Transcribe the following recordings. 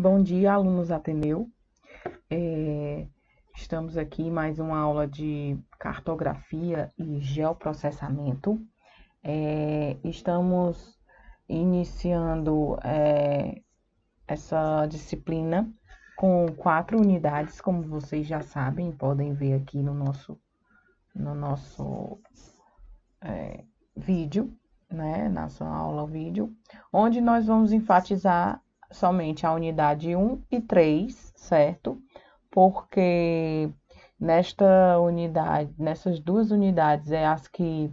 Bom dia, alunos Ateneu. Estamos aqui em mais uma aula de cartografia e geoprocessamento. Estamos iniciando essa disciplina com 4 unidades, como vocês já sabem, podem ver aqui no nosso vídeo, né, nossa aula vídeo, onde nós vamos enfatizar somente a unidade 1 e 3, certo? Porque nessas duas unidades é as que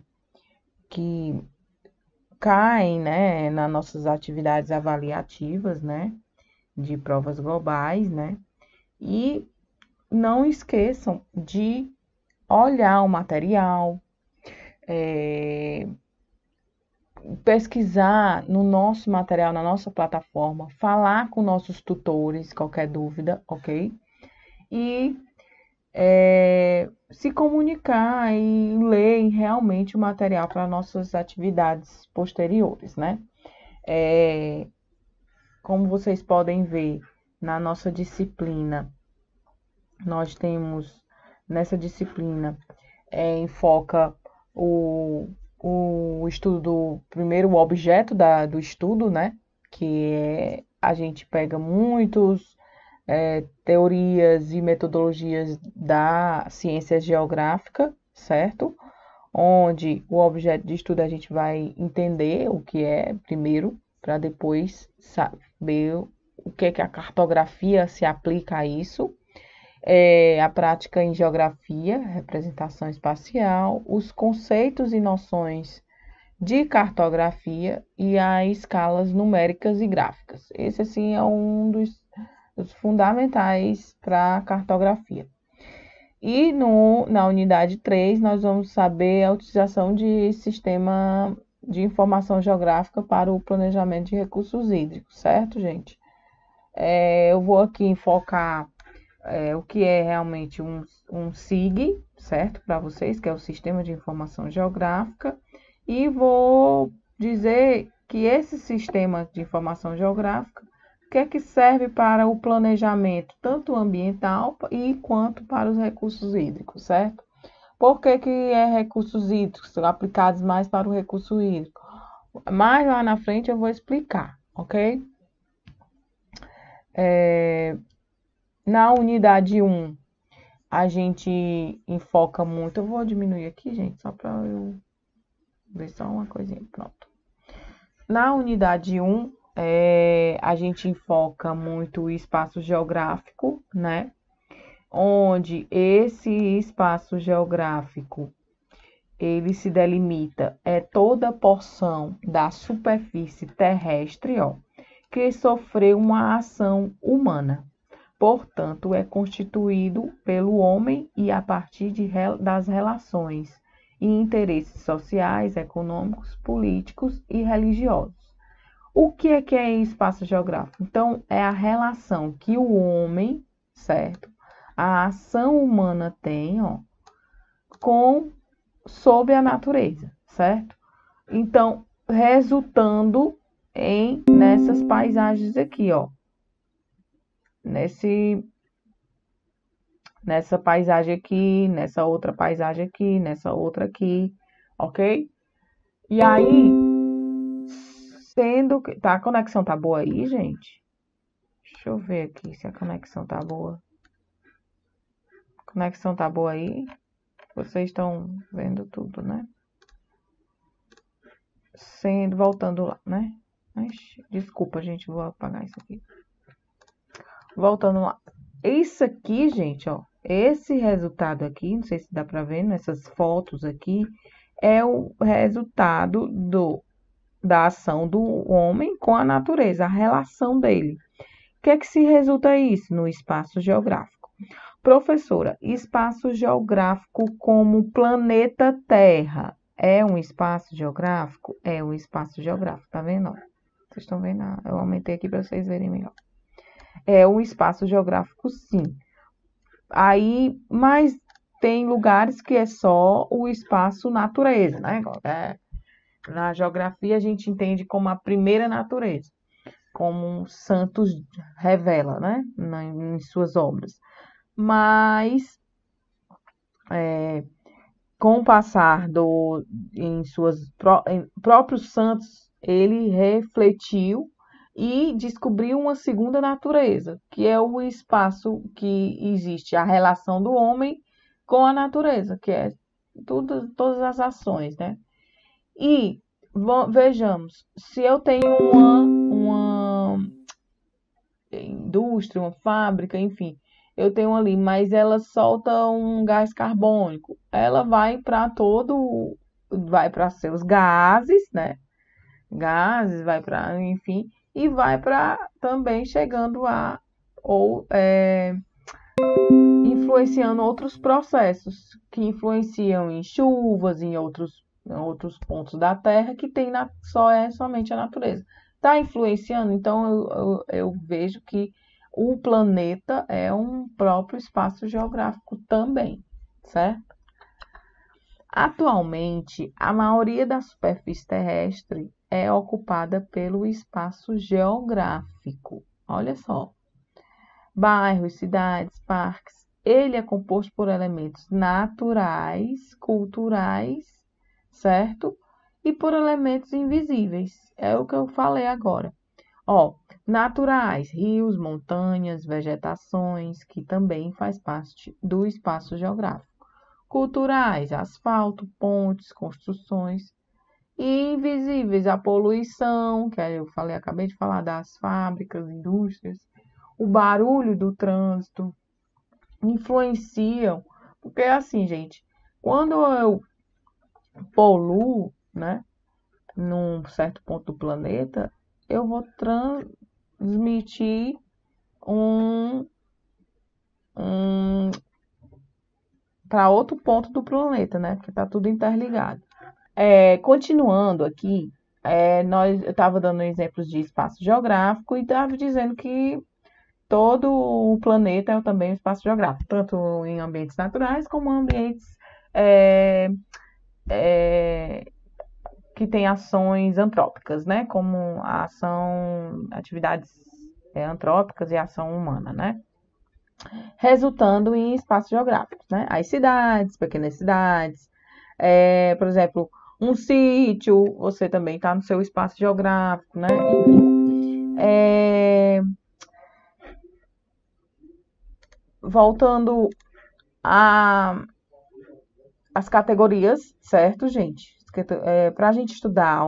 caem, né, nas nossas atividades avaliativas, né, de provas globais, né? E não esqueçam de olhar o material, pesquisar no nosso material, na nossa plataforma, falar com nossos tutores, qualquer dúvida, ok? E se comunicar e ler realmente o material para nossas atividades posteriores, né? Como vocês podem ver, na nossa disciplina, nós temos, nessa disciplina, enfoca o estudo, primeiro o objeto do estudo, né? Que a gente pega muitos teorias e metodologias da ciência geográfica, certo? Onde o objeto de estudo a gente vai entender o que é primeiro, para depois saber o que é que a cartografia se aplica a isso. A prática em geografia, representação espacial, os conceitos e noções de cartografia e as escalas numéricas e gráficas. Esse, assim, é um dos fundamentais para a cartografia. E na unidade 3, nós vamos saber a utilização de sistema de informação geográfica para o planejamento de recursos hídricos, certo, gente? Eu vou aqui enfocar o que é realmente um SIG, certo? Para vocês, que é o Sistema de Informação Geográfica. E vou dizer que esse sistema de informação geográfica, o que é que serve para o planejamento, tanto ambiental e quanto para os recursos hídricos, certo? Por que recursos hídricos aplicados mais para o recurso hídrico? Mais lá na frente eu vou explicar, ok? Na unidade 1, a gente enfoca muito. Eu vou diminuir aqui, gente, só para eu ver só uma coisinha. Pronto. Na unidade 1, a gente enfoca muito o espaço geográfico, né? Onde esse espaço geográfico ele se delimita toda a porção da superfície terrestre, ó, que sofreu uma ação humana. Portanto, é constituído pelo homem e a partir das relações e interesses sociais, econômicos, políticos e religiosos. O que é espaço geográfico? Então, é a relação que o homem, certo? A ação humana tem, ó, sobre a natureza, certo? Então, resultando nessas paisagens aqui, ó. Nessa paisagem aqui, nessa outra paisagem aqui, nessa outra aqui, ok? E aí, sendo que... Tá, a conexão tá boa aí, gente? Deixa eu ver aqui se a conexão tá boa. A conexão tá boa aí? Vocês estão vendo tudo, né? Voltando lá, né? Desculpa, gente, vou apagar isso aqui. Voltando lá. Isso aqui, gente, ó. Esse resultado aqui, não sei se dá pra ver nessas fotos aqui, é o resultado da ação do homem com a natureza, a relação dele. O que é que se resulta isso no espaço geográfico? Professora, espaço geográfico como planeta Terra é um espaço geográfico? É um espaço geográfico, tá vendo? Vocês estão vendo? Eu aumentei aqui para vocês verem melhor. É um espaço geográfico, sim. Aí, mas tem lugares que é só o espaço natureza, né? Na geografia a gente entende como a primeira natureza. como Santos revela, né, em suas obras. Mas, com o passar em em próprios Santos, ele refletiu e descobriu uma segunda natureza, que é o espaço que existe, a relação do homem com a natureza, que é todas as ações, né? E vejamos, se eu tenho uma indústria, uma fábrica, enfim, eu tenho ali, mas ela solta um gás carbônico, ela vai para seus gases, né? Gases, vai para, enfim, e vai para também chegando a ou influenciando outros processos que influenciam em chuvas, em outros pontos da Terra que tem somente a natureza. Está influenciando, então eu vejo que o planeta é um próprio espaço geográfico também, certo? Atualmente, a maioria da superfície terrestre é ocupada pelo espaço geográfico. Olha só. Bairros, cidades, parques. Ele é composto por elementos naturais, culturais, certo? E por elementos invisíveis. É o que eu falei agora. Ó, naturais, rios, montanhas, vegetações, que também faz parte do espaço geográfico. Culturais, asfalto, pontes, construções. E invisíveis, a poluição, que eu falei, acabei de falar das fábricas, indústrias, o barulho do trânsito, influenciam. Porque assim, gente, quando eu poluo, né, num certo ponto do planeta, eu vou transmitir um, um para outro ponto do planeta, né? Porque tá tudo interligado. Continuando aqui, eu estava dando exemplos de espaço geográfico e estava dizendo que todo o planeta é também um espaço geográfico, tanto em ambientes naturais como em ambientes é, é, que têm ações antrópicas, né? Como atividades antrópicas e ação humana, né? Resultando em espaços geográficos, né? As cidades, pequenas cidades, por exemplo, um sítio, você também está no seu espaço geográfico, né? Enfim, voltando as categorias, certo, gente? Para a gente estudar,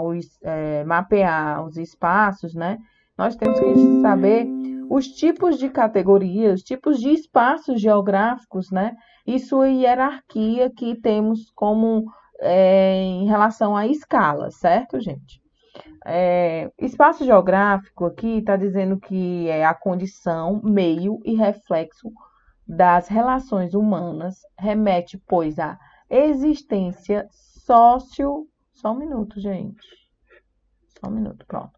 mapear os espaços, né? Nós temos que saber os tipos de categorias, os tipos de espaços geográficos, né? E sua hierarquia que temos como em relação à escala, certo, gente? Espaço geográfico aqui está dizendo que é a condição, meio e reflexo das relações humanas, remete, pois, à existência sócio... Só um minuto, gente. Só um minuto, pronto.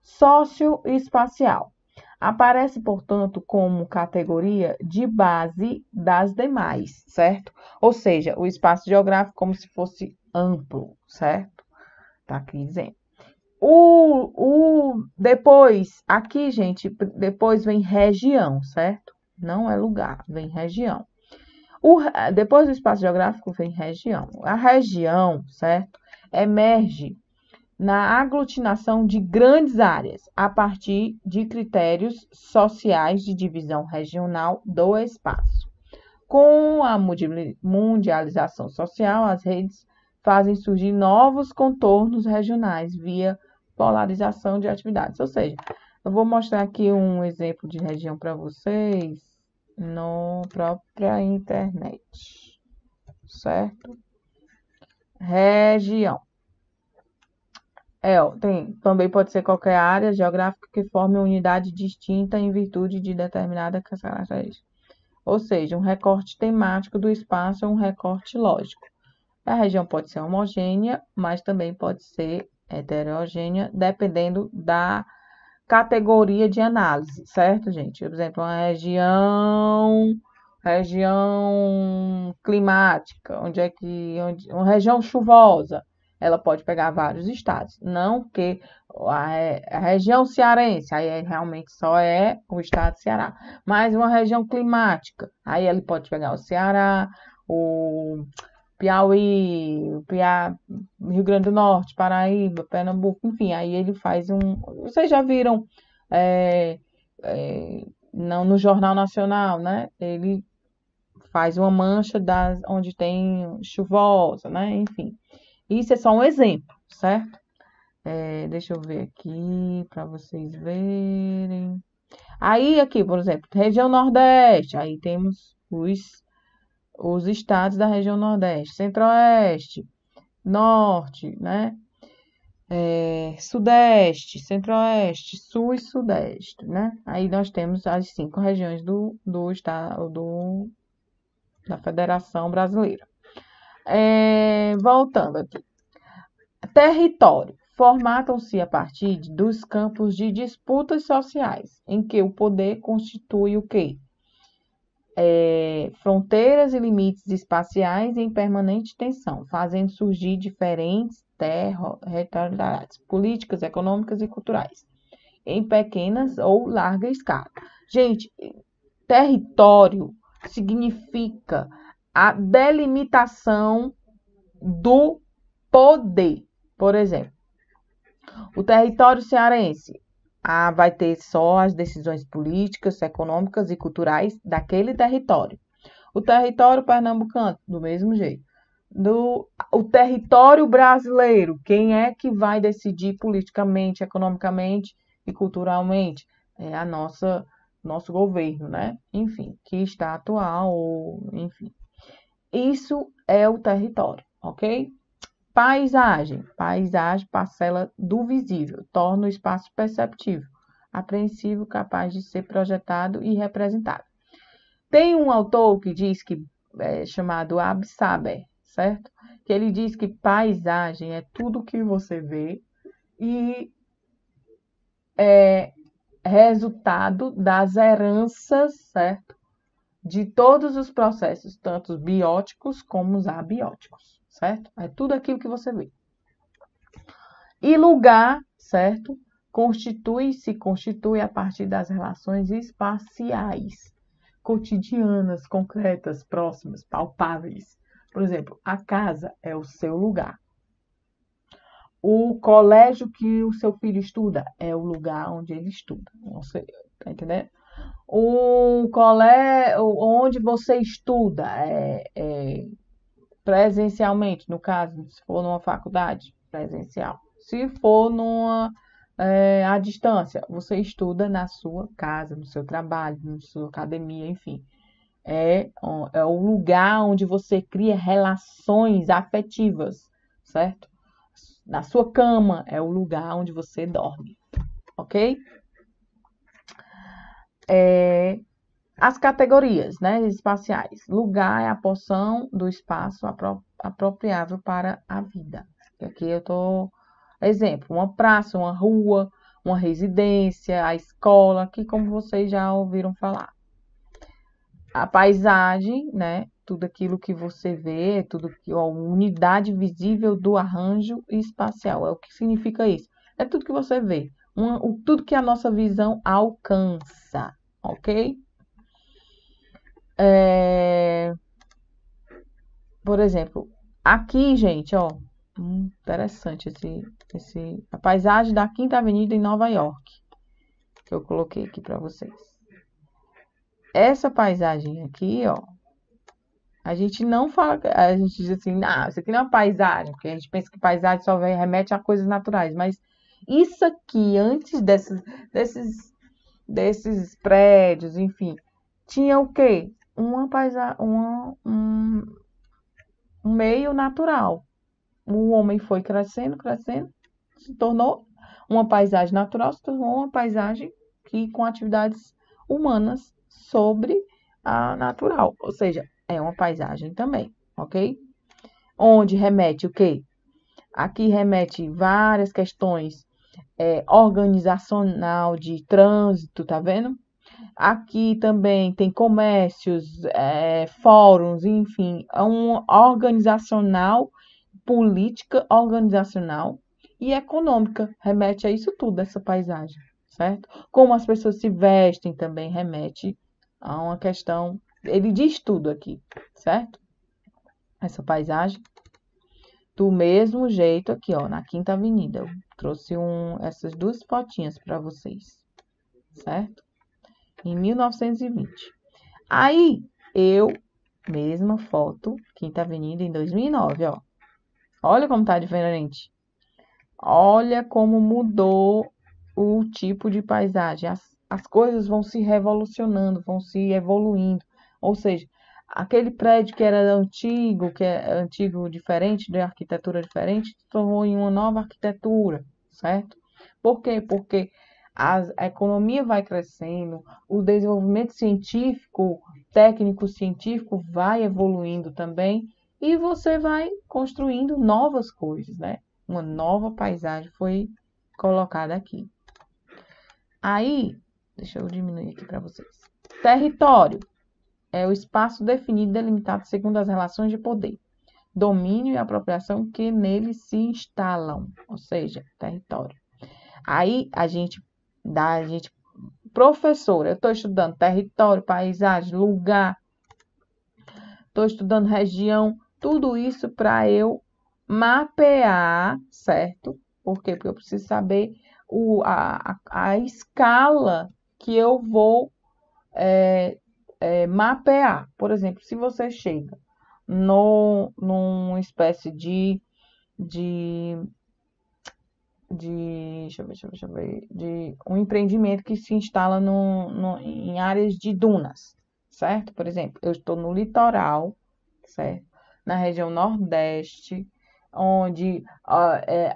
Socioespacial. Aparece, portanto, como categoria de base das demais, certo? Ou seja, o espaço geográfico como se fosse amplo, certo? Tá aqui dizendo. Depois, aqui, gente, depois vem região, certo? Não é lugar, vem região. Depois do espaço geográfico vem região. A região, certo? Emerge na aglutinação de grandes áreas a partir de critérios sociais de divisão regional do espaço. Com a mundialização social, as redes fazem surgir novos contornos regionais via polarização de atividades. Ou seja, eu vou mostrar aqui um exemplo de região para vocês na própria internet, certo? Região. Também pode ser qualquer área geográfica que forme uma unidade distinta em virtude de determinada característica. Ou seja, um recorte temático do espaço é um recorte lógico. A região pode ser homogênea, mas também pode ser heterogênea, dependendo da categoria de análise, certo, gente? Por exemplo, região climática, uma região chuvosa, ela pode pegar vários estados. Não que a região cearense, aí realmente só é o estado do Ceará. Mas uma região climática, aí ele pode pegar o Ceará, o Piauí, Rio Grande do Norte, Paraíba, Pernambuco, enfim, aí ele faz um. Vocês já viram é, não, no Jornal Nacional, né? Ele faz uma mancha onde tem chuvosa, né? Enfim, isso é só um exemplo, certo? Deixa eu ver aqui para vocês verem. Aí, aqui, por exemplo, região Nordeste, aí temos os estados da região Nordeste, Centro-Oeste, Norte, né? Sudeste, Centro-Oeste, Sul e Sudeste, né? Aí nós temos as 5 regiões do estado da Federação Brasileira. Voltando aqui. Território. Formatam-se a partir dos campos de disputas sociais, em que o poder constitui o quê? Fronteiras e limites espaciais em permanente tensão, fazendo surgir diferentes territorialidades políticas, econômicas e culturais, em pequenas ou larga escala. Gente, território significa a delimitação do poder. Por exemplo, o território cearense vai ter só as decisões políticas, econômicas e culturais daquele território. O território pernambucano, do mesmo jeito. O território brasileiro, quem é que vai decidir politicamente, economicamente e culturalmente? É nosso governo, né? Enfim, que está atual, enfim. Isso é o território, ok? Paisagem. Paisagem, parcela do visível, torna o espaço perceptível, apreensível, capaz de ser projetado e representado. Tem um autor que diz que chamado Ab Saber, certo? Que ele diz que paisagem é tudo que você vê e é resultado das heranças, certo? De todos os processos, tanto os bióticos como os abióticos, certo? É tudo aquilo que você vê. E lugar, certo? Se constitui a partir das relações espaciais, cotidianas, concretas, próximas, palpáveis. Por exemplo, a casa é o seu lugar. O colégio que o seu filho estuda é o lugar onde ele estuda. Você, tá entendendo? O colégio onde você estuda presencialmente, no caso, se for numa faculdade presencial. Se for à distância, você estuda na sua casa, no seu trabalho, na sua academia, enfim. É o lugar onde você cria relações afetivas, certo? Na sua cama é o lugar onde você dorme, ok? As categorias, né, espaciais. Lugar é a porção do espaço apropriável para a vida. Aqui eu estou... Exemplo, uma praça, uma rua, uma residência, a escola, que como vocês já ouviram falar. A paisagem, né, tudo aquilo que você vê, a unidade visível do arranjo espacial. É o que significa isso? É tudo que você vê, tudo que a nossa visão alcança, ok? Por exemplo, aqui, gente, ó, interessante a paisagem da Quinta Avenida em Nova York, que eu coloquei aqui para vocês. Essa paisagem aqui, ó, a gente não fala, a gente diz assim, não, isso aqui não é uma paisagem, porque a gente pensa que paisagem só remete a coisas naturais, mas isso aqui, antes desses prédios, enfim, tinha o quê? Uma paisagem, um meio natural. O homem foi crescendo, se tornou uma paisagem natural, se tornou uma paisagem com atividades humanas sobre a natural, ou seja, é uma paisagem também, ok? Onde remete o quê? Aqui remete várias questões organizacional de trânsito, tá vendo? Aqui também tem comércios, fóruns, enfim, é um organizacional política, organizacional e econômica. Remete a isso tudo, essa paisagem, certo? Como as pessoas se vestem também remete a uma questão. Ele diz tudo aqui, certo? Essa paisagem. Do mesmo jeito aqui, ó, na Quinta Avenida. Eu trouxe essas duas fotinhas para vocês, certo? Em 1920. Aí, mesma foto, Quinta Avenida em 2009, ó. Olha como tá diferente. Olha como mudou o tipo de paisagem. As coisas vão se revolucionando, vão se evoluindo. Ou seja, aquele prédio que era antigo, que é antigo diferente, de arquitetura diferente, se tornou em uma nova arquitetura, certo? Por quê? Porque a economia vai crescendo, o desenvolvimento científico, técnico-científico vai evoluindo também, e você vai construindo novas coisas, né? Uma nova paisagem foi colocada aqui. Aí, deixa eu diminuir aqui para vocês. Território é o espaço definido e delimitado segundo as relações de poder, domínio e apropriação que nele se instalam, ou seja, território. Aí professora, eu estou estudando território, paisagem, lugar, estou estudando região, tudo isso para eu mapear, certo? Por quê? Porque eu preciso saber a escala que eu vou mapear. Por exemplo, se você chega numa espécie deixa eu ver, de um empreendimento que se instala em áreas de dunas, certo? Por exemplo, eu estou no litoral, certo? Na região Nordeste, onde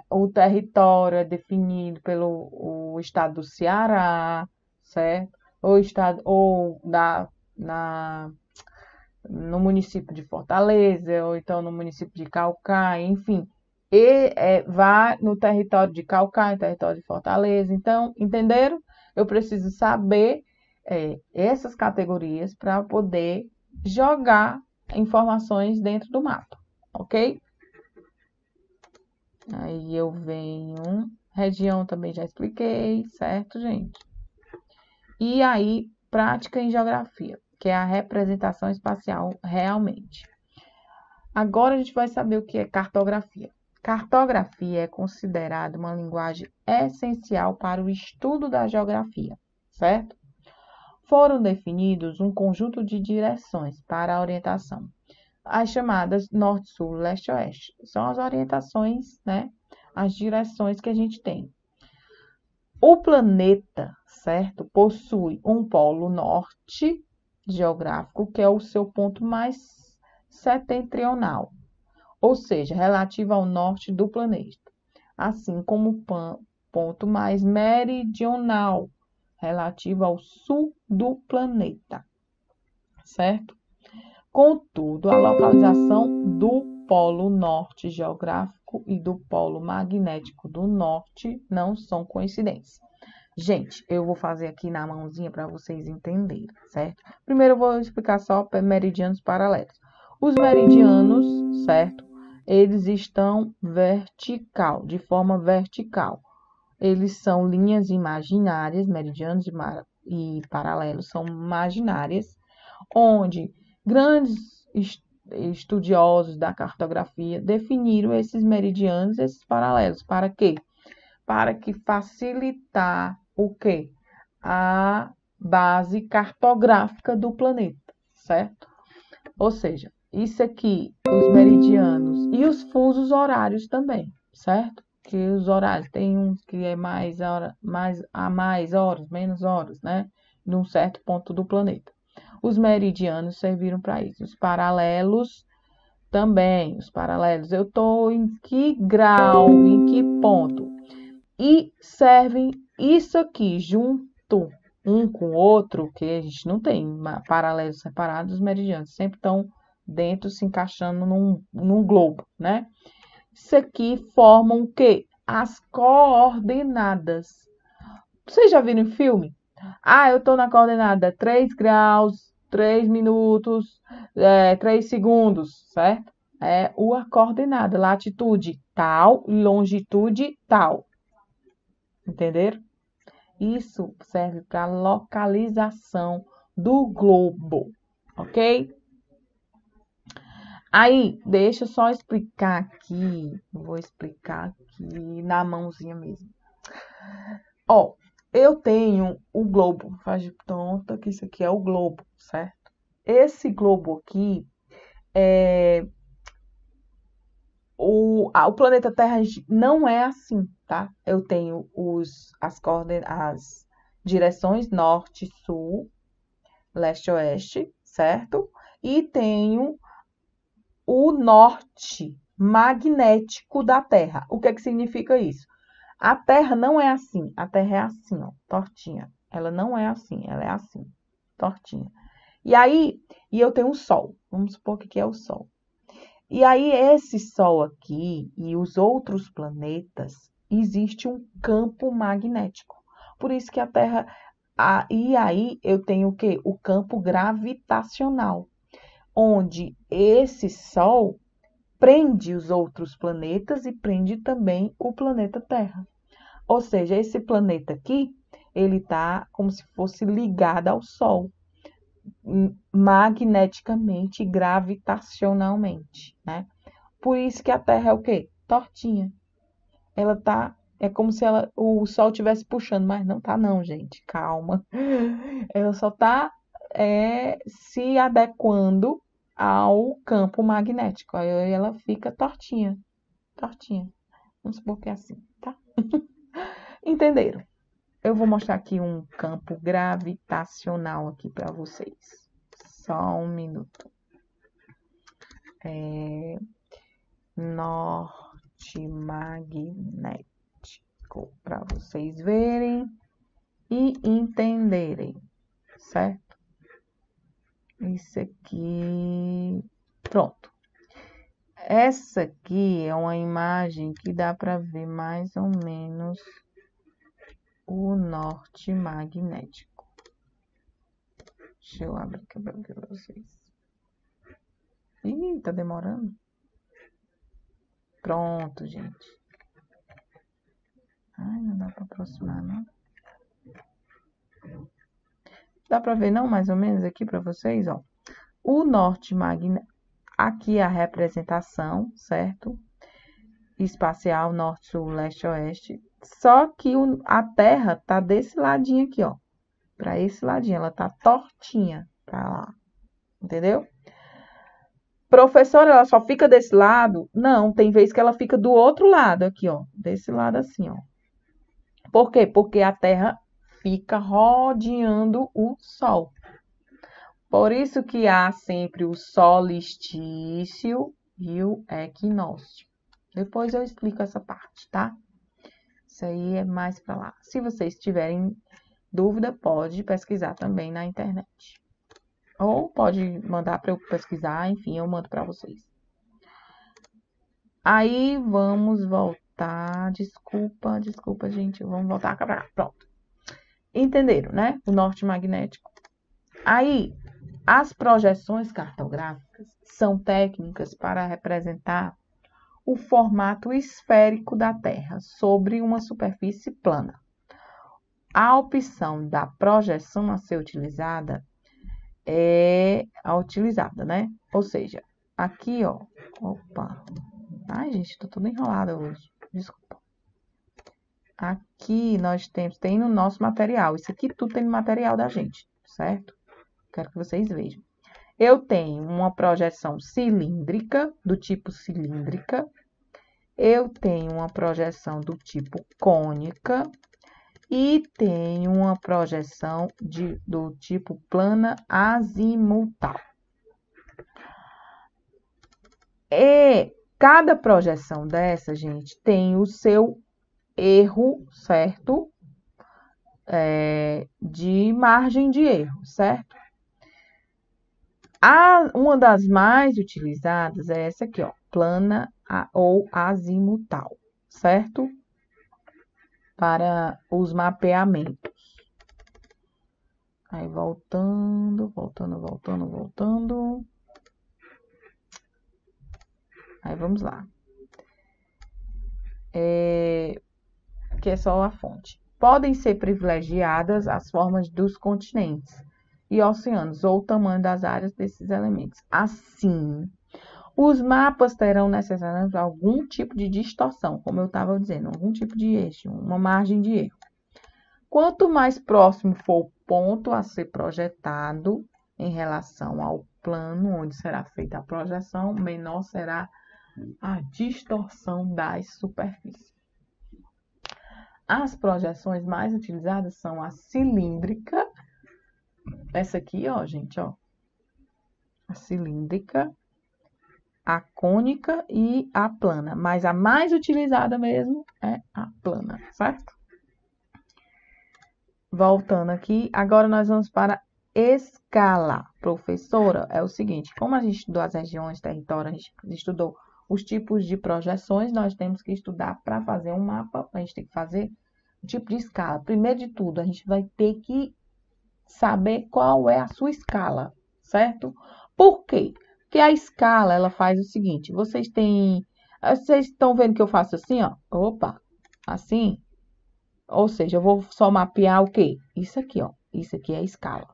o território é definido pelo o estado do Ceará, certo? No município de Fortaleza, ou então no município de Caucaia, enfim. Vá no território de Caucaia, território de Fortaleza. Então, entenderam? Eu preciso saber essas categorias para poder jogar informações dentro do mapa, ok? Aí eu venho, região também já expliquei, certo, gente? E aí, prática em geografia, que é a representação espacial realmente. Agora a gente vai saber o que é cartografia. Cartografia é considerada uma linguagem essencial para o estudo da geografia, certo? Foram definidos um conjunto de direções para a orientação. As chamadas norte, sul, leste e oeste. São as orientações, né? As direções que a gente tem. O planeta, certo? Possui um polo norte geográfico, que é o seu ponto mais setentrional, ou seja, relativo ao norte do planeta, assim como o ponto mais meridional, relativo ao sul do planeta, certo? Contudo, a localização do polo norte geográfico e do polo magnético do norte não são coincidências. Gente, eu vou fazer aqui na mãozinha para vocês entenderem, certo? Primeiro eu vou explicar só meridianos paralelos. Os meridianos, certo? Eles estão de forma vertical. Eles são linhas imaginárias, meridianos e paralelos são imaginárias, onde grandes estudiosos da cartografia definiram esses meridianos, esses paralelos. Para quê? Para que facilitar o quê? A base cartográfica do planeta, certo? Ou seja, isso aqui, os meridianos e os fusos horários também, certo? Que os horários tem uns que é mais horas, menos horas, né? Num certo ponto do planeta. Os meridianos serviram para isso. Os paralelos também, eu estou em que grau, em que ponto? E servem isso aqui junto um com o outro, que a gente não tem paralelos separados, os meridianos sempre estão dentro, se encaixando num globo, né? Isso aqui formam o quê? As coordenadas. Vocês já viram em filme? Eu estou na coordenada 3 graus, 3 minutos, 3 segundos, certo? é a coordenada, latitude tal, longitude tal. Entenderam? Isso serve para localização do globo, ok? Aí, deixa eu só explicar aqui, vou explicar aqui na mãozinha mesmo. Ó, eu tenho o globo, faz de conta que isso aqui é o globo, certo? Esse globo aqui, o planeta Terra não é assim, tá? Eu tenho as direções norte, sul, leste, oeste, certo? E tenho o norte magnético da Terra. O que é que significa isso? A Terra não é assim. A Terra é assim, ó, tortinha. Ela não é assim, ela é assim, tortinha. E aí, eu tenho o Sol. Vamos supor que é o Sol. E aí, esse Sol aqui e os outros planetas, existe um campo magnético. Por isso que a Terra. E aí, eu tenho o quê? O campo gravitacional, onde esse Sol prende os outros planetas e prende também o planeta Terra. Ou seja, esse planeta aqui, ele está como se fosse ligado ao Sol, magneticamente e gravitacionalmente, né? Por isso que a Terra é o quê? Tortinha. Ela tá, é como se o Sol estivesse puxando, mas não tá não, gente, calma. Ela só tá se adequando ao campo magnético. Aí ela fica tortinha, tortinha. Vamos supor que é assim, tá? Entenderam? Eu vou mostrar aqui um campo gravitacional aqui para vocês. Só um minuto. Norte magnético, para vocês verem e entenderem, certo? Isso aqui, pronto. Essa aqui é uma imagem que dá para ver mais ou menos o norte magnético. Deixa eu abrir aqui para ver vocês. Ih, tá demorando. Pronto, gente. Ai, não dá para aproximar, não. Dá para ver, não, mais ou menos aqui para vocês, ó. O norte magnético, aqui é a representação, certo? Espacial, norte, sul, leste, oeste. Só que a Terra tá desse ladinho aqui, ó. Para esse ladinho, ela tá tortinha para lá. Entendeu? Professora, ela só fica desse lado? Não, tem vez que ela fica do outro lado aqui, ó. Desse lado assim, ó. Por quê? Porque a Terra fica rodeando o Sol. Por isso que há sempre o solstício e o equinócio. Depois eu explico essa parte, tá? Isso aí é mais para lá. Se vocês tiverem dúvida, pode pesquisar também na internet. Ou pode mandar para eu pesquisar, enfim, eu mando para vocês. Aí vamos voltar. Desculpa, gente. Vamos voltar para cá. Pronto. Entenderam, né? O norte magnético. Aí, as projeções cartográficas são técnicas para representar o formato esférico da Terra sobre uma superfície plana. A opção da projeção a ser utilizada é a utilizada, né? Ou seja, aqui, ó. Opa. Ai, gente, tô toda enrolada hoje. Desculpa. Aqui nós tem no nosso material. Isso aqui tudo tem no material da gente, certo? Quero que vocês vejam. Eu tenho uma projeção cilíndrica, do tipo cilíndrica. Eu tenho uma projeção do tipo cônica. E tenho uma projeção do tipo plana azimutal. E cada projeção dessa, gente, tem o seu erro, certo? De margem de erro, certo? Uma das mais utilizadas é essa aqui, ó, plana ou azimutal, certo? Para os mapeamentos. Aí, voltando. Aí vamos lá. Que é só a fonte. Podem ser privilegiadas as formas dos continentes e oceanos ou o tamanho das áreas desses elementos. Assim, os mapas terão necessariamente algum tipo de distorção, como eu estava dizendo, algum tipo de eixo, uma margem de erro. Quanto mais próximo for o ponto a ser projetado em relação ao plano onde será feita a projeção, menor será a distorção das superfícies. As projeções mais utilizadas são a cilíndrica, essa aqui, ó, gente, ó, a cilíndrica, a cônica e a plana, mas a mais utilizada mesmo é a plana, certo? Voltando aqui, agora nós vamos para escala. Professora, é o seguinte, como a gente estudou as regiões, território, a gente estudou os tipos de projeções, nós temos que estudar para fazer um mapa, a gente tem que fazer o tipo de escala. Primeiro de tudo, a gente vai ter que saber qual é a sua escala, certo? Por quê? Porque a escala, ela faz o seguinte, vocês estão vendo que eu faço assim, ó, opa, assim, ou seja, eu vou só mapear o quê? Isso aqui, ó, isso aqui é a escala.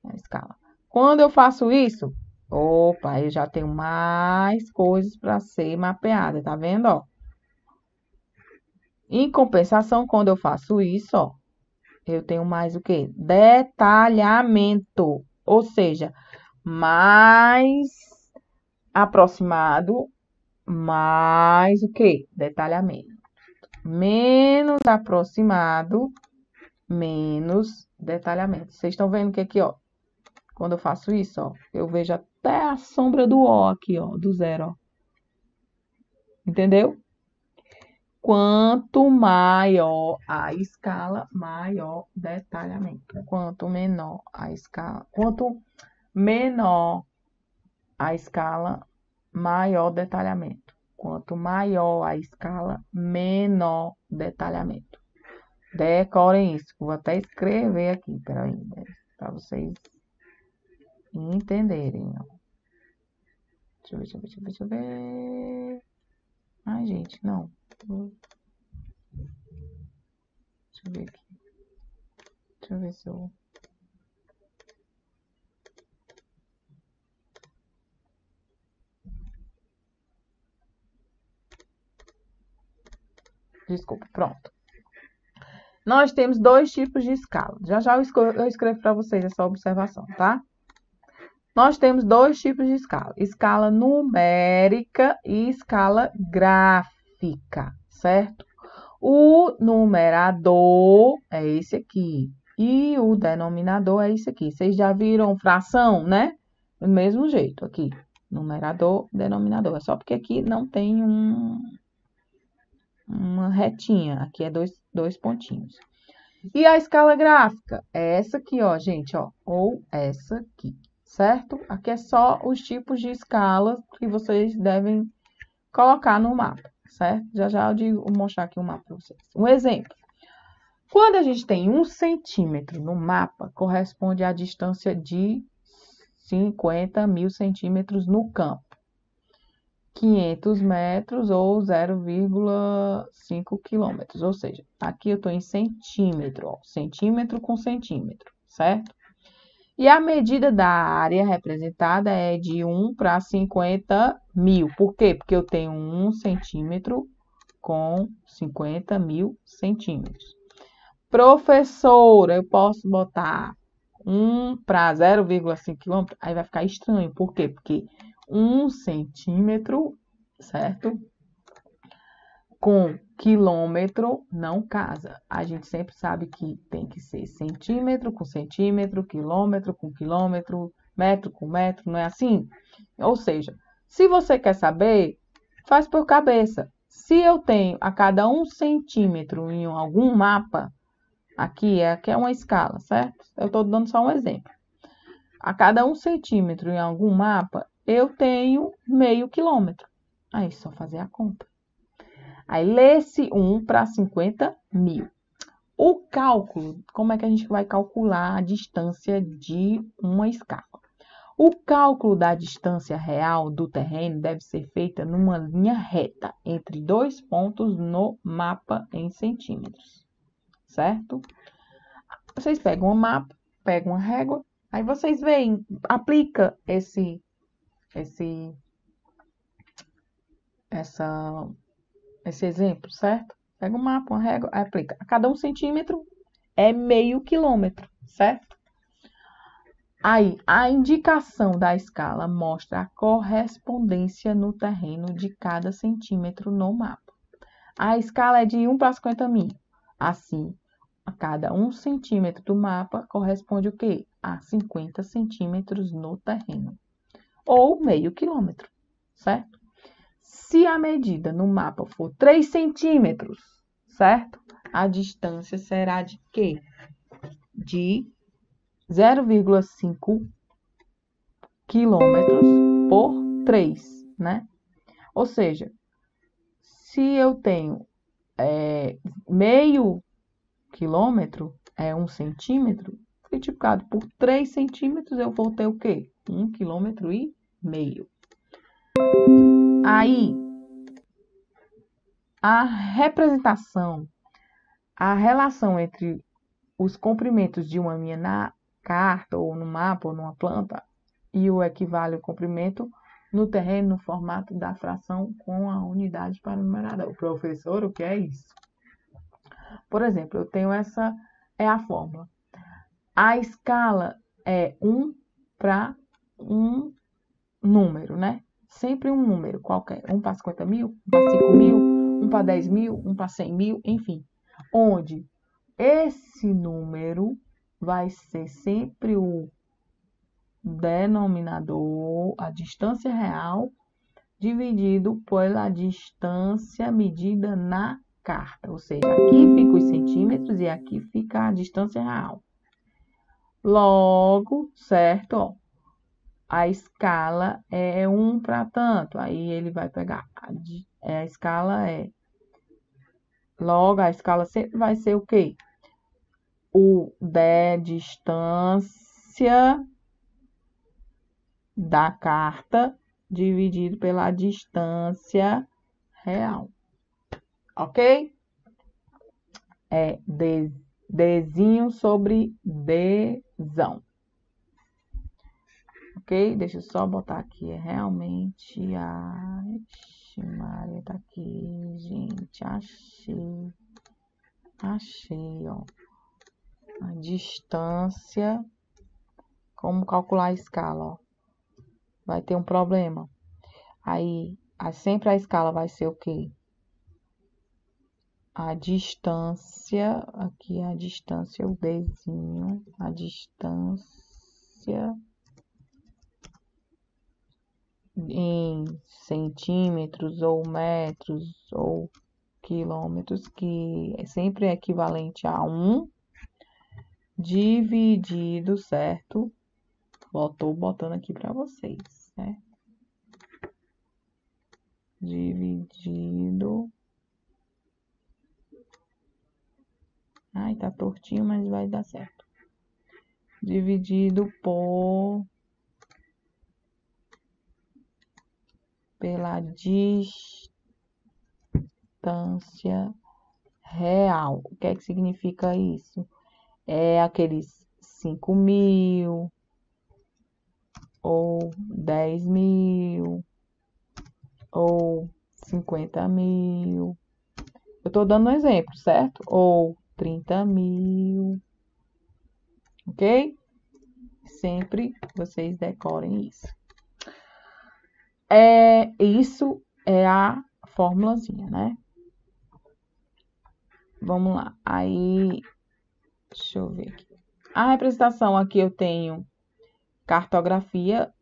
É a escala. Quando eu faço isso, opa, eu já tenho mais coisas para ser mapeada, tá vendo, ó? Em compensação, quando eu faço isso, ó, eu tenho mais o quê? Detalhamento, ou seja, mais aproximado, mais o quê? Detalhamento. Menos aproximado, menos detalhamento. Vocês estão vendo que aqui, ó, quando eu faço isso, ó, eu vejo até a sombra do O aqui, ó, do zero, ó. Entendeu? Quanto maior a escala, maior detalhamento. Quanto menor a escala, maior detalhamento. Quanto maior a escala, menor detalhamento. Decorem isso. Vou até escrever aqui, peraí, para vocês entenderem. Ó. Deixa eu ver. Ai, gente, não. Deixa eu ver aqui. Deixa eu ver se eu... Desculpa, pronto. Nós temos dois tipos de escala. Já já eu escrevo para vocês essa observação, tá? Nós temos dois tipos de escala. Escala numérica e escala gráfica, certo? O numerador é esse aqui. E o denominador é esse aqui. Vocês já viram fração, né? Do mesmo jeito aqui. Numerador, denominador. É só porque aqui não tem uma retinha. Aqui é dois pontinhos. E a escala gráfica é essa aqui, ó, gente, ó. Ou essa aqui, certo? Aqui é só os tipos de escalas que vocês devem colocar no mapa, certo? Já já eu vou mostrar aqui um mapa para vocês. Um exemplo. Quando a gente tem 1 centímetro no mapa, corresponde à distância de 50.000 centímetros no campo. 500 metros ou 0,5 quilômetros. Ou seja, aqui eu estou em centímetro, ó, centímetro com centímetro, certo? E a medida da área representada é de 1 para 50.000. Por quê? Porque eu tenho 1 centímetro com 50.000 centímetros. Professora, eu posso botar 1 para 0,5 quilômetros? Aí vai ficar estranho. Por quê? Porque 1 centímetro, certo? Com quilômetro não casa. A gente sempre sabe que tem que ser centímetro com centímetro, quilômetro com quilômetro, metro com metro, não é assim? Ou seja, se você quer saber, faz por cabeça. Se eu tenho a cada 1 centímetro em algum mapa, aqui é uma escala, certo? Eu estou dando só um exemplo. A cada 1 centímetro em algum mapa, eu tenho meio quilômetro. Aí, só fazer a conta. Aí, lê-se 1 para 50.000. O cálculo, como é que a gente vai calcular a distância de uma escala? O cálculo da distância real do terreno deve ser feita numa linha reta entre dois pontos no mapa em centímetros, certo? Vocês pegam um mapa, pegam uma régua, aí vocês veem, aplica esse exemplo, certo? Pega um mapa, uma régua, aplica. A cada 1 centímetro é meio quilômetro, certo? Aí, a indicação da escala mostra a correspondência no terreno de cada centímetro no mapa. A escala é de 1 para 50.000. Assim, a cada 1 centímetro do mapa corresponde o quê? A 50 centímetros no terreno. Ou meio quilômetro, certo? Se a medida no mapa for 3 centímetros, certo? A distância será de quê? De 0,5 quilômetros por 3, né? Ou seja, se eu tenho meio quilômetro, é 1 centímetro, multiplicado por 3 centímetros, eu vou ter o quê? 1,5 quilômetro. Aí, a representação, a relação entre os comprimentos de uma linha na carta, ou no mapa, ou numa planta, e o equivale ao comprimento no terreno, no formato da fração com a unidade para o numerador. Professor, o que é isso? Por exemplo, eu tenho essa, é a fórmula. A escala é 1 para um número, né? Sempre um número qualquer. 1 para 50.000, 1 para 5.000, 1 para 10.000, 1 para 100.000, enfim. Onde esse número vai ser sempre o denominador, a distância real, dividido pela distância medida na carta. Ou seja, aqui fica os centímetros e aqui fica a distância real. Logo, certo? Ó, a escala é 1 para tanto. Aí ele vai pegar. A escala é. Logo, a escala sempre vai ser o quê? O da distância da carta dividido pela distância real. Ok? É Dzinho sobre Dzão. Ok? Deixa eu só botar aqui. É realmente. Maria, tá aqui, gente. Achei, ó. A distância. Como calcular a escala, ó. Vai ter um problema. Aí, sempre a escala vai ser o quê? A distância, aqui a distância, o Dzinho, a distância em centímetros ou metros ou quilômetros, que sempre é equivalente a 1 dividido, certo? Estou botando aqui para vocês, certo? Dividido. Ai, tá tortinho, mas vai dar certo. Dividido pela distância real. O que é que significa isso? É aqueles 5.000 ou 10.000 ou 50.000. Eu tô dando um exemplo, certo? Ou 30.000. Ok? Sempre vocês decorem isso. Isso é a formulazinha, né? Vamos lá. Aí, deixa eu ver aqui. A representação aqui eu tenho cartografia,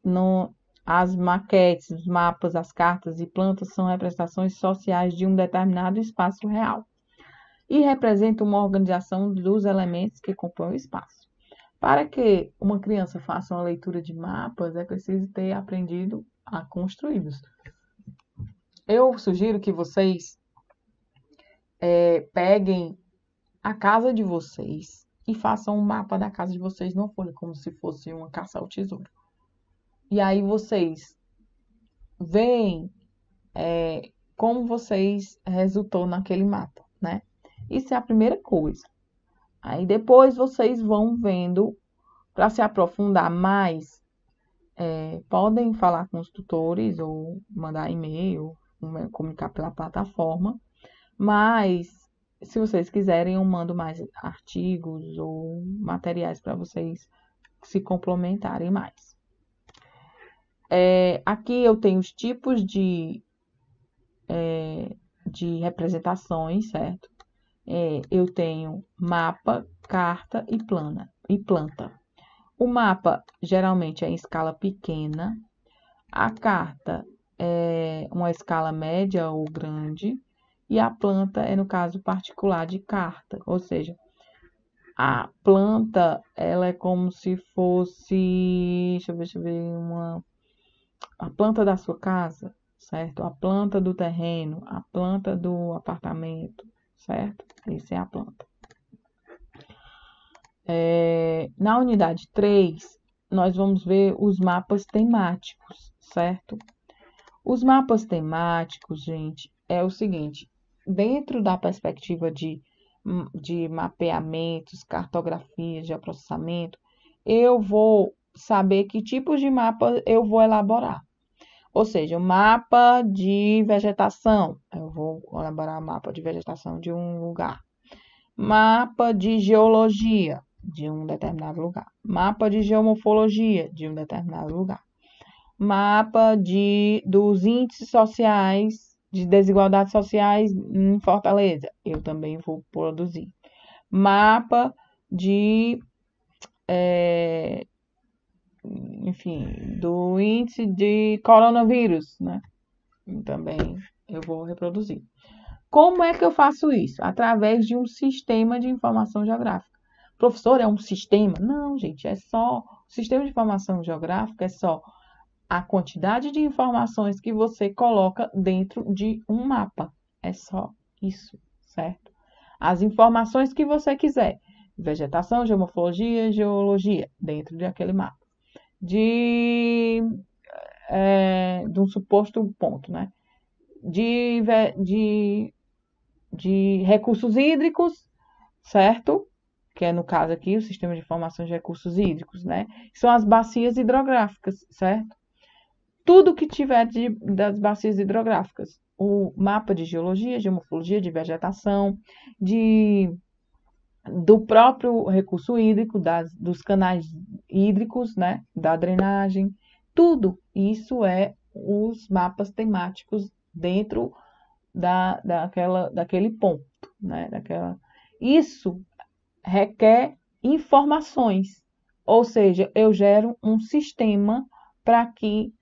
as maquetes, os mapas, as cartas e plantas são representações sociais de um determinado espaço real e representam uma organização dos elementos que compõem o espaço. Para que uma criança faça uma leitura de mapas, é preciso ter aprendido a construí-los. Eu sugiro que vocês peguem a casa de vocês e façam um mapa da casa de vocês numa folha, como se fosse uma caça ao tesouro. E aí vocês veem como vocês resultou naquele mapa, né? Isso é a primeira coisa. Aí depois vocês vão vendo, para se aprofundar mais, podem falar com os tutores ou mandar e-mail, comunicar pela plataforma, mas se vocês quiserem, eu mando mais artigos ou materiais para vocês se complementarem mais. Aqui eu tenho os tipos de representações, certo? Eu tenho mapa, carta e planta. O mapa geralmente é em escala pequena, a carta é uma escala média ou grande, e a planta é no caso particular de carta, ou seja, a planta ela é como se fosse, deixa eu ver, a planta da sua casa, certo? A planta do terreno, a planta do apartamento, certo? Isso é a planta. Na unidade 3, nós vamos ver os mapas temáticos, certo? Os mapas temáticos, gente, é o seguinte: dentro da perspectiva de mapeamentos, cartografias, de processamento, eu vou saber que tipos de mapa eu vou elaborar. Ou seja, o mapa de vegetação, eu vou elaborar mapa de vegetação de um lugar. Mapa de geologia de um determinado lugar. Mapa de geomorfologia de um determinado lugar. Mapa dos índices sociais, de desigualdades sociais em Fortaleza. Eu também vou produzir. Mapa do índice de coronavírus, né? Também eu vou reproduzir. Como é que eu faço isso? Através de um sistema de informação geográfica. Professor, é um sistema? Não, gente, é só. O sistema de informação geográfica é só a quantidade de informações que você coloca dentro de um mapa. É só isso, certo? As informações que você quiser. Vegetação, geomorfologia, geologia, dentro de aquele mapa. De um suposto ponto, né? De recursos hídricos, certo? Que é, no caso aqui, o Sistema de Informação de Recursos Hídricos, né? São as bacias hidrográficas, certo? Tudo que tiver das bacias hidrográficas. O mapa de geologia, geomorfologia, de vegetação, do próprio recurso hídrico, dos canais hídricos, né? Da drenagem, tudo isso é os mapas temáticos dentro daquele ponto, né? Isso requer informações, ou seja, eu gero um sistema para que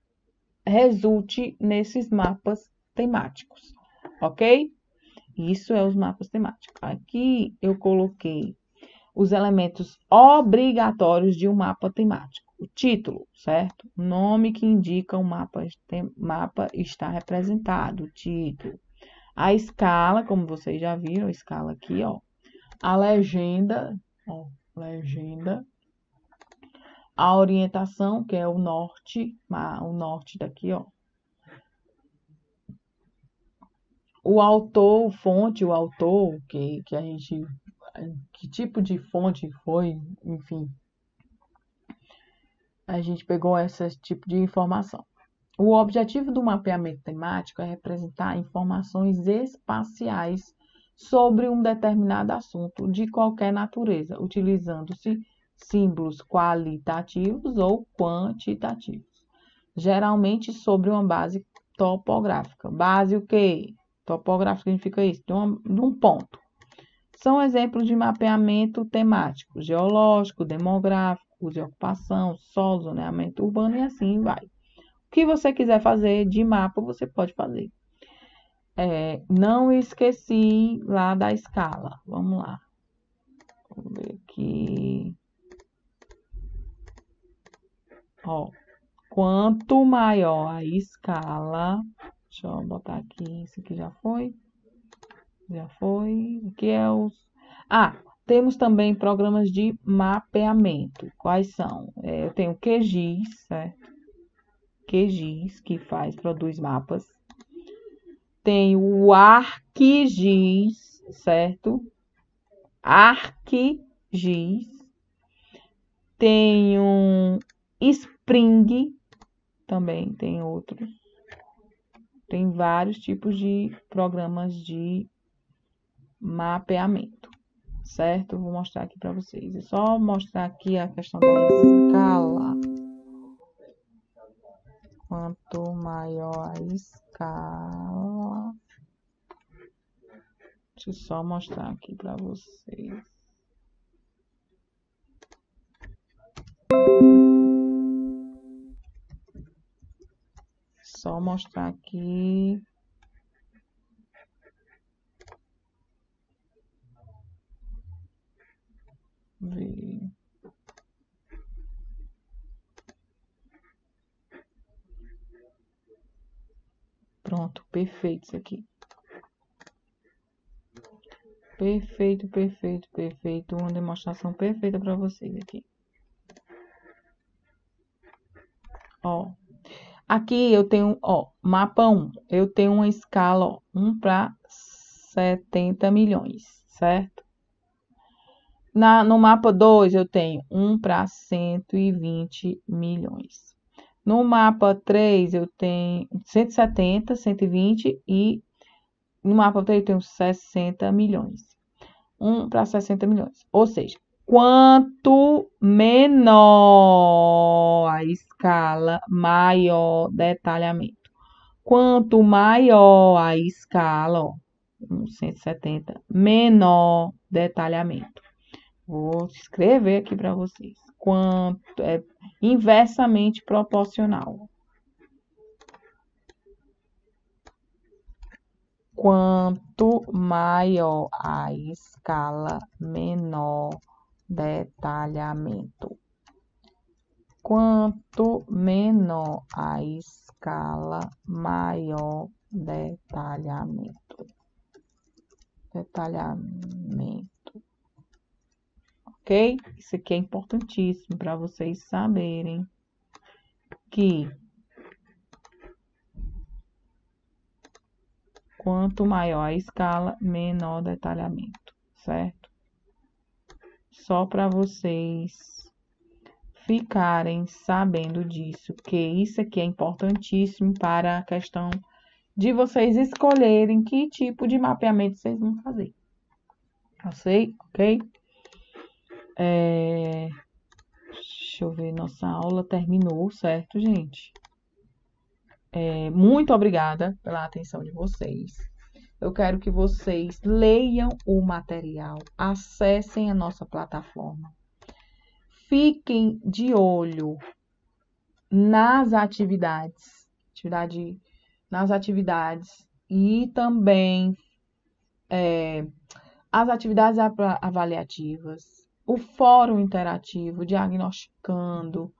resulte nesses mapas temáticos, ok? Isso é os mapas temáticos. Aqui eu coloquei os elementos obrigatórios de um mapa temático. O título, certo? O nome que indica o mapa está representado, o título. A escala, como vocês já viram, a escala aqui, ó. A legenda, ó, legenda. A orientação, que é o norte daqui, ó. O autor, fonte, o autor, que a gente, que tipo de fonte foi, enfim, a gente pegou esse tipo de informação. O objetivo do mapeamento temático é representar informações espaciais sobre um determinado assunto de qualquer natureza, utilizando-se símbolos qualitativos ou quantitativos, geralmente sobre uma base topográfica. Base o quê? Topográfico significa isso, de um ponto. São exemplos de mapeamento temático, geológico, demográfico, de ocupação, solo, zoneamento urbano e assim vai. O que você quiser fazer de mapa, você pode fazer. Não esqueci lá da escala. Vamos lá. Vamos ver aqui. Ó, quanto maior a escala, deixa eu botar aqui, isso aqui já foi. Já foi. Aqui é os. Temos também programas de mapeamento. Quais são? Eu tenho o QGIS, certo? QGIS, que produz mapas. Tem o ArcGIS, certo? ArcGIS. Tem um Spring, também tem outros. Tem vários tipos de programas de mapeamento, certo? Vou mostrar aqui para vocês. É só mostrar aqui a questão da escala. Quanto maior a escala... Deixa eu só mostrar aqui para vocês. Só mostrar aqui. Ver. Pronto, perfeito isso aqui. Perfeito, perfeito, perfeito. Uma demonstração perfeita para vocês aqui. Ó, aqui eu tenho, ó, mapa 1. Eu tenho uma escala, ó, 1 para 70 milhões, certo? No mapa 2 eu tenho 1 para 120 milhões. No mapa 3 eu tenho 170, 120 e no mapa 3 eu tenho 60 milhões. 1 para 60 milhões. Ou seja, quanto menor a escala, maior detalhamento. Quanto maior a escala, ó, 170, menor detalhamento. Vou escrever aqui para vocês. Quanto é inversamente proporcional. Quanto maior a escala, menor detalhamento. Quanto menor a escala, maior detalhamento. Detalhamento. Ok? Isso aqui é importantíssimo para vocês saberem que quanto maior a escala, menor detalhamento, certo? Só para vocês ficarem sabendo disso, que isso aqui é importantíssimo para a questão de vocês escolherem que tipo de mapeamento vocês vão fazer. Ok? Deixa eu ver, nossa aula terminou, certo, gente? Muito obrigada pela atenção de vocês. Eu quero que vocês leiam o material, acessem a nossa plataforma, fiquem de olho nas atividades e também as atividades avaliativas, o fórum interativo, diagnosticando,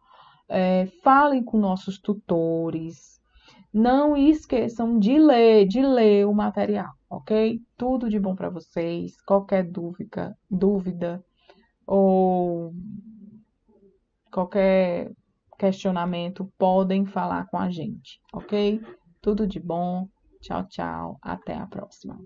falem com nossos tutores. Não esqueçam de ler o material, ok? Tudo de bom para vocês. Qualquer dúvida ou qualquer questionamento, podem falar com a gente, ok? Tudo de bom. Tchau, tchau. Até a próxima.